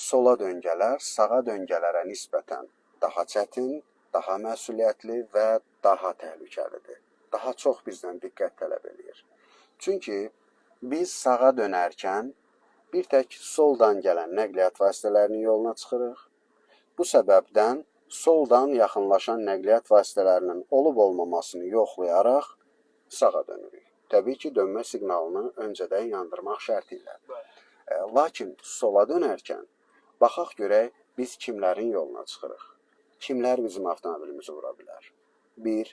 sola döngələr sağa döngələrə nisbətən daha çətin, daha məsuliyyətli və daha təhlükəlidir. Daha çox bizdən diqqət tələb edir. Çünki biz sağa dönərkən bir tək soldan gələn nəqliyyat vasitələrinin yoluna çıxırıq. Bu səbəbdən soldan yaxınlaşan nəqliyyat vasitələrinin olub-olmamasını yoxlayaraq sağa dönürük. Təbii ki, dönmə siqnalını öncədən yandırmaq şərti ilə. Lakin sola dönərkən baxaq görək biz kimlərin yoluna çıxırıq. Kimlər bizim avtomobilimizi vura bilər? 1.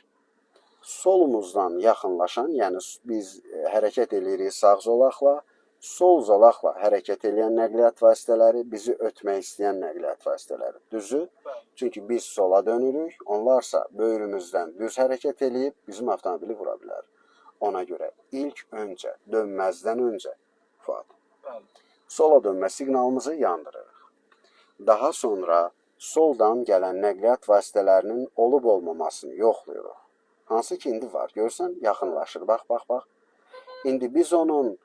Solumuzdan yaxınlaşan, yəni biz hərəkət edirik sağ zolaqla, sol zolaqla hərəkət edən nəqliyyat vasitələri bizi ötmək istəyən nəqliyyat vasitələri. Düzü? Çünki biz sola dönürük, onlarsa böyrümüzdən düz hərəkət edib bizim avtomobili vura bilər. Ona görə ilk öncə, dönməzdən öncə Fuad, sola dönmə siqnalımızı yandırırıq. Daha sonra soldan gələn nəqliyyat vasitələrinin olub-olmamasını yoxlayırıq. Hansı ki, indi var. Görsən, yaxınlaşır. Bax. İndi biz onun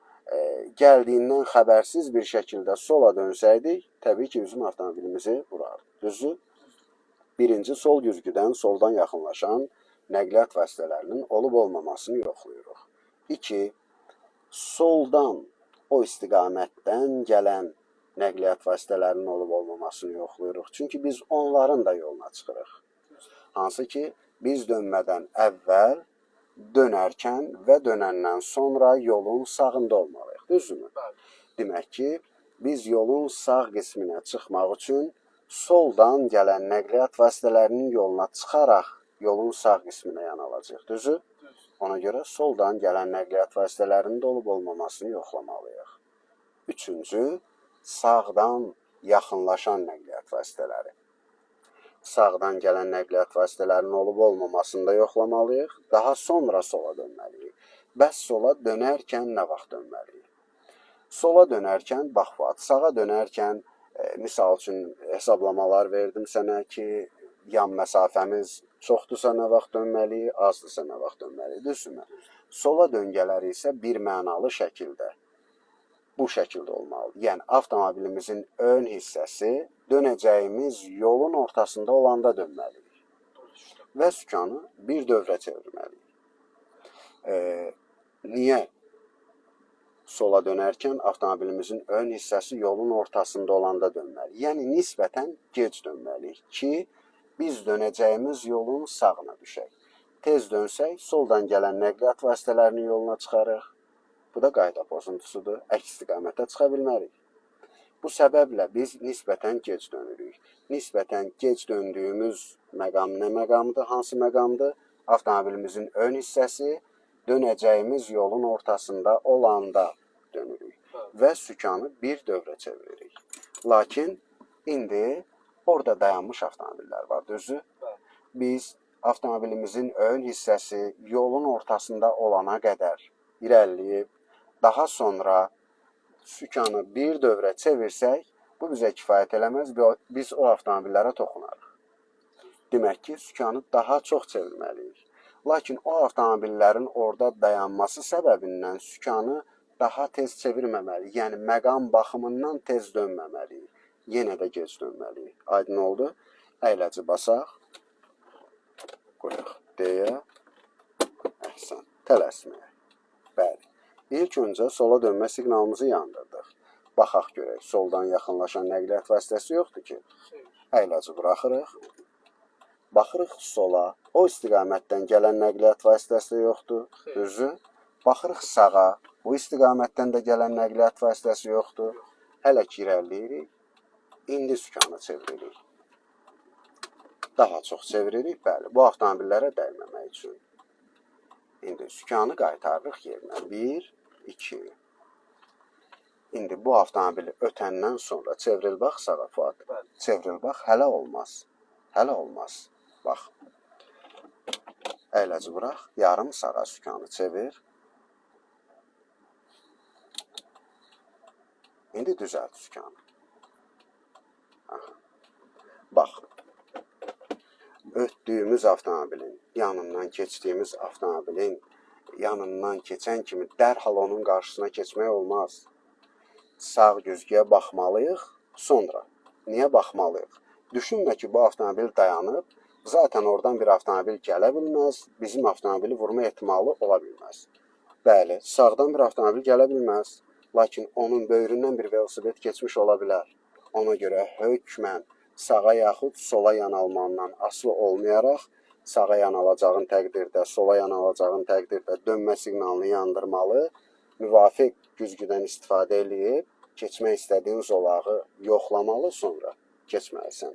gəldiyindən xəbərsiz bir şəkildə sola dönsəydik, təbii ki, bizim avtomobilimizi vurardı. Düzdür? Birinci, sol güzgüdən soldan yaxınlaşan nəqliyyat vasitələrinin olub-olmamasını yoxlayırıq. 2. Soldan, o istiqamətdən gələn nəqliyyat vasitələrinin olub-olmamasını yoxlayırıq. Çünki biz onların da yoluna çıxırıq. Hansı ki, biz dönmədən əvvəl, dönərkən və dönəndən sonra yolun sağında olmalıyıq. Düzdürmü? Demək ki, biz yolun sağ qisminə çıxmaq üçün soldan gələn nəqliyyat vasitələrinin yoluna çıxaraq yolun sağ qisminə yanalacaq. Düzü? Ona görə soldan gələn nəqliyyat vasitələrinin də olub-olmamasını yoxlamalıyıq. 3. Sağdan yaxınlaşan nəqliyyat vasitələri. Sağdan gələn nəqliyyat vasitələrinin olub-olmamasını da yoxlamalıyıq. Daha sonra sola dönməliyik. Bəs sola dönərkən nə vaxt dönməliyik? Sola dönərkən, bax, sağa dönərkən, misal üçün hesablamalar verdim sənə ki, yan məsafəmiz çoxdursa nə vaxt dönməliyik, azdırsa nə vaxt dönməliyik, düzdürmü? Sola döngələri isə bir mənalı şəkildə, bu şəkildə olmalı. Yəni, avtomobilimizin ön hissəsi dönəcəyimiz yolun ortasında olanda dönməliyik və sükanı bir dövrə çevirməliyik. Niyə? Sola dönərkən avtomobilimizin ön hissəsi yolun ortasında olanda dönməliyik. Yəni, nisbətən gec dönməliyik ki, biz dönəcəyimiz yolun sağına düşək. Tez dönsək, soldan gələn nəqliyyat vasitələrinin yoluna çıxarıq. Bu da qayda pozuntusudur. Əks istiqamətə çıxa bilmərik. Bu səbəblə biz nisbətən gec dönürük. Nisbətən gec döndüyümüz məqam nə məqamdır, hansı məqamdır? Avtomobilimizin ön hissəsi dönəcəyimiz yolun ortasında olanda dönürük və sükanı bir dövrə çeviririk. Lakin indi orada dayanmış avtomobillər var, düzdür? Biz avtomobilimizin ön hissəsi yolun ortasında olana qədər irəliləyib, daha sonra sükanı bir dövrə çevirsək, bu bizə kifayət eləməz, biz o avtomobillərə toxunarıq. Demək ki, sükanı daha çox çevirməliyik. Lakin o avtomobillərin orada dayanması səbəbindən sükanı daha tez çevirməməliyik. Yəni, məqam baxımından tez dönməməliyik. Yenə də gec dönməliyik. Aydın oldu? Əyləci basaq. Qoyaq. Deyə. Əhsən. Tələsməyək. Bəli. İlk öncə sola dönmə siqnalımızı yandırdıq. Baxaq görək. Soldan yaxınlaşan nəqliyyat vasitəsi yoxdur ki. Əyləci buraxırıq. Baxırıq sola. O istiqamətdən gələn nəqliyyat vasitəsi də yoxdur. Düzü. Baxırıq sağa. Bu istiqamətdən də gələn nəqliyyat vasitəsi yoxdur. Hələ ki irəliləyirik. İndi sükanı çeviririk. Daha çox çeviririk. Bəli. Bu avtomobillərə dəyməmək üçün. İndi sükanı qaytarırıq yerinə. 1, 2. İndi bu avtomobili ötəndən sonra çevril bax sağa Fuad. Çevril bax. Hələ olmaz. Hələ olmaz. Bax. Əyləci burax. Yarım sağa sükanı çevir. İndi düzəlt sükanı. Bax. Ötdüyümüz avtomobilin, yanından keçdiyimiz avtomobilin yanından keçən kimi dərhal onun qarşısına keçmək olmaz. Sağ güzgüyə baxmalıyıq, sonra Niyə baxmalıyıq? Düşünmə ki, bu avtomobil dayanıb, zaten oradan bir avtomobil gələ bilməz, bizim avtomobili vurma ehtimalı ola bilməz. Bəli, sağdan bir avtomobil gələ bilməz, lakin onun böyründən bir velosiped keçmiş ola bilər. Ona görə hökmən sağa yaxud sola yanalmandan asılı olmayaraq, sağa yanalacağın təqdirdə, sola yanalacağın təqdirdə dönmə siqnalını yandırmalı, müvafiq güzgüdən istifadə edib, keçmək istədiyin zolağı yoxlamalı, sonra keçməlisən.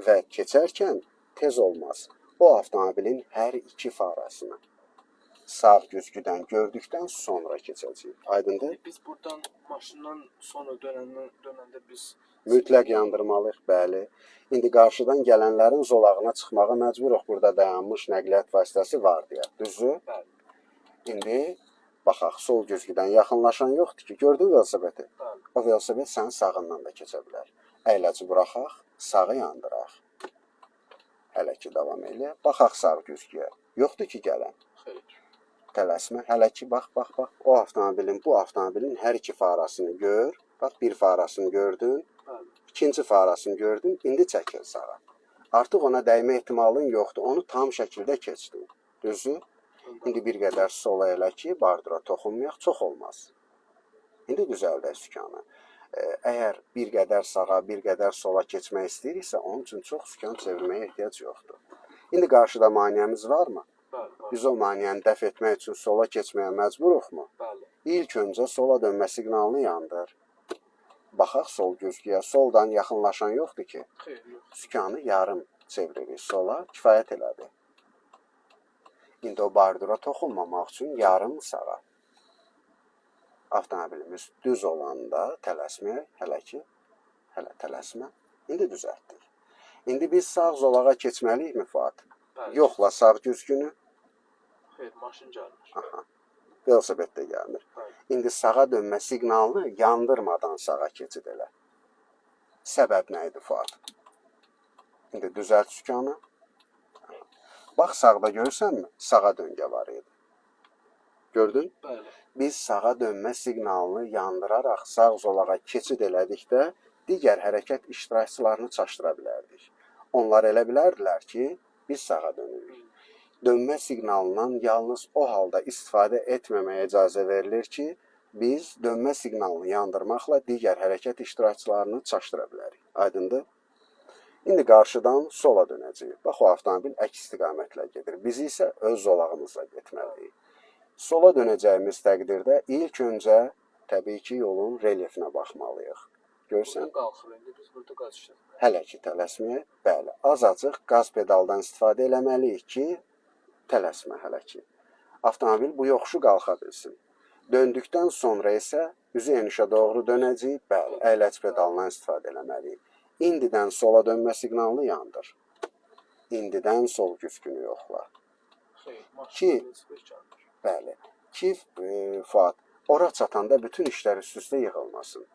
Və keçərkən tez olmaz. O avtomobilin hər iki farasını sağ güzgüdən gördükdən sonra keçəcəyik. Aydındır? Biz buradan maşından sonra dönəndə biz Mütləq yandırmalıyıq, bəli. İndi qarşıdan gələnlərin zolağına çıxmağa məcburuq. Burada dayanmış nəqliyyat vasitəsi var deyə. Düzdür? Bəli. İndi baxaq, sol güzgüdən yaxınlaşan yoxdur ki, gördün velosipedi? Bəli. O velosiped sənin sağından da keçə bilər. Əyləci buraxaq, sağı yandıraq. Hələ ki davam elə. Baxaq sağ güzgüyə. Yoxdur ki gələn. Xeyr. Tələsmə. Hələ ki bax. O avtomobilin, bu avtomobilin hər iki farasını gör. Bax, bir farasını gördün. Bəli. İkinci farasını gördün, indi çəkil sağa. Artıq ona dəymə ehtimalın yoxdur, onu tam şəkildə keçdin. Düzdür? İndi bir qədər sola elə ki, bardura toxunmayaq, çox olmaz. İndi düzəldək sükanı. Əgər bir qədər sağa, bir qədər sola keçmək istəyiriksə, onun üçün çox sükan çevirməyə ehtiyac yoxdur. İndi qarşıda maneəmiz varmı? Bəli. Biz o maneəni dəf etmək üçün sola keçməyə məcburuqmu? Bəli. İlk öncə sola dönmə siqnalını yandır. Baxaq sol güzgüyə, soldan yaxınlaşan yoxdur ki. Xeyr, yox. Sükanı yarım çeviririk sola, kifayət elədi. İndi o bardura toxunmamaq üçün yarım sağa. Avtomobilimiz düz olanda tələsməyək, hələ tələsmə. İndi düzəltdik. İndi biz sağ zolağa keçməliyik mi Fuad? Bəli. Yoxla sağ güzgünü. Xeyr, maşın gəlmir. Aha. Velosiped də gəlmir. Bəli. İndi sağa dönmə siqnalını yandırmadan sağa keçid elə. Səbəb nə idi Fuad? İndi düzəlt sükanı. Bax, sağda görürsənmi? Sağa döngə var idi. Gördün? Bəli. Biz sağa dönmə siqnalını yandıraraq sağ zolağa keçid elədikdə digər hərəkət iştirakçılarını çaşdıra bilərdik. Onlar elə bilərdilər ki, biz sağa dönürük. Dönmə siqnalından yalnız o halda istifadə etməməyə icazə verilir ki, biz dönmə siqnalını yandırmaqla digər hərəkət iştirakçılarını çaşdıra bilərik. Aydındır? İndi qarşıdan sola dönəcəyik. Bax, o avtomobil əks istiqamətlə gedir. Biz isə öz zolağımızla getməliyik. Sola dönəcəyimiz təqdirdə ilk öncə təbii ki, yolun relyefinə baxmalıyıq. Görsən? Buradan qalxır, indi biz burada qaçışdıq. Hələ ki tələsməyək. Bəli, azacıq qaz pedaldan istifadə eləməliyik ki, tələsmə hələ ki. Avtomobil bu yoxuşu qalxa bilsin. Döndükdən sonra isə üzü enişə doğru dönəcəyik. Bəli, əyləc pedalından istifadə eləməliyik. İndidən sola dönmə siqnalını yandır. İndidən sol güzgünü yoxla. Xeyr, Ki- maşın gəlmir. Bəli, ki, Fuad, ora çatanda bütün işlər üst-üstə yığılmasın.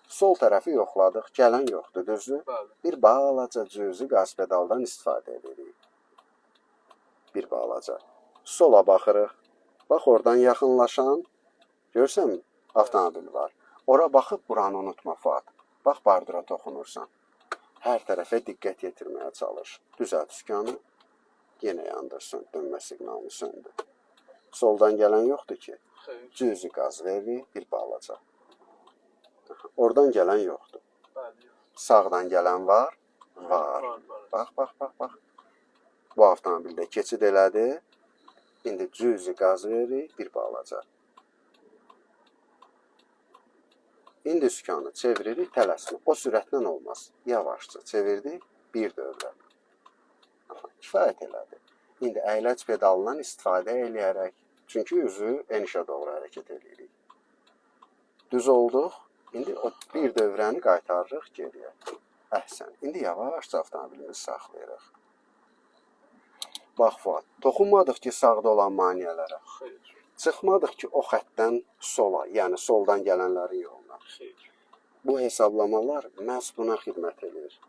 Sol tərəfi yoxladıq, gələn yoxdur, düzdür? Bəli. Bir balaca cüzi qaz pedaldan istifadə edirik. Bir balaca. Sola baxırıq. Bax, oradan yaxınlaşan, görsən, avtomobil var. Ora baxıb buranı unutma, Fuad. Bax, bardura toxunursan. Hər tərəfə diqqət yetirməyə çalış. Düzəlt sükanı, yenə yandırsın, dönmə siqnalını söndür. Soldan gələn yoxdur ki, Xeyr. cüzi qaz veririk, bir balaca. Oradan gələn yoxdur. Bəli, yox. Sağdan gələn var? Var. Var. Bax. Bu avtomobildə keçid elədi. İndi cüzi qaz veririk, bir balaca. İndi sükanı çeviririk, tələsmə. O sürətlə olmaz. Yavaşca çevirdik, bir dövrə. Kifayət elədi. İndi əyləc pedalından istifadə eləyərək, çünki üzü enişə doğru hərəkət edirik. Düz olduq. İndi o bir dövrəni qaytarırıq geriyə. Əhsən. İndi yavaşca avtomobilimizi saxlayırıq. Bax, Fuad, toxunmadıq ki, sağda olan maneələrə. Xeyr. Çıxmadıq ki, o xəttdən sola, yəni soldan gələnlərin yoluna. Xeyr. Bu hesablamalar məhz buna xidmət edir.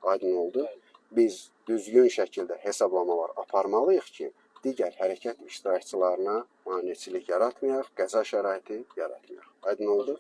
Aydın oldu? Bəli. Biz düzgün şəkildə hesablamalar aparmalıyıq ki, digər hərəkət iştirakçılarına maneçilik yaratmayaq, qəza şəraiti yaratmayaq. Aydın oldu?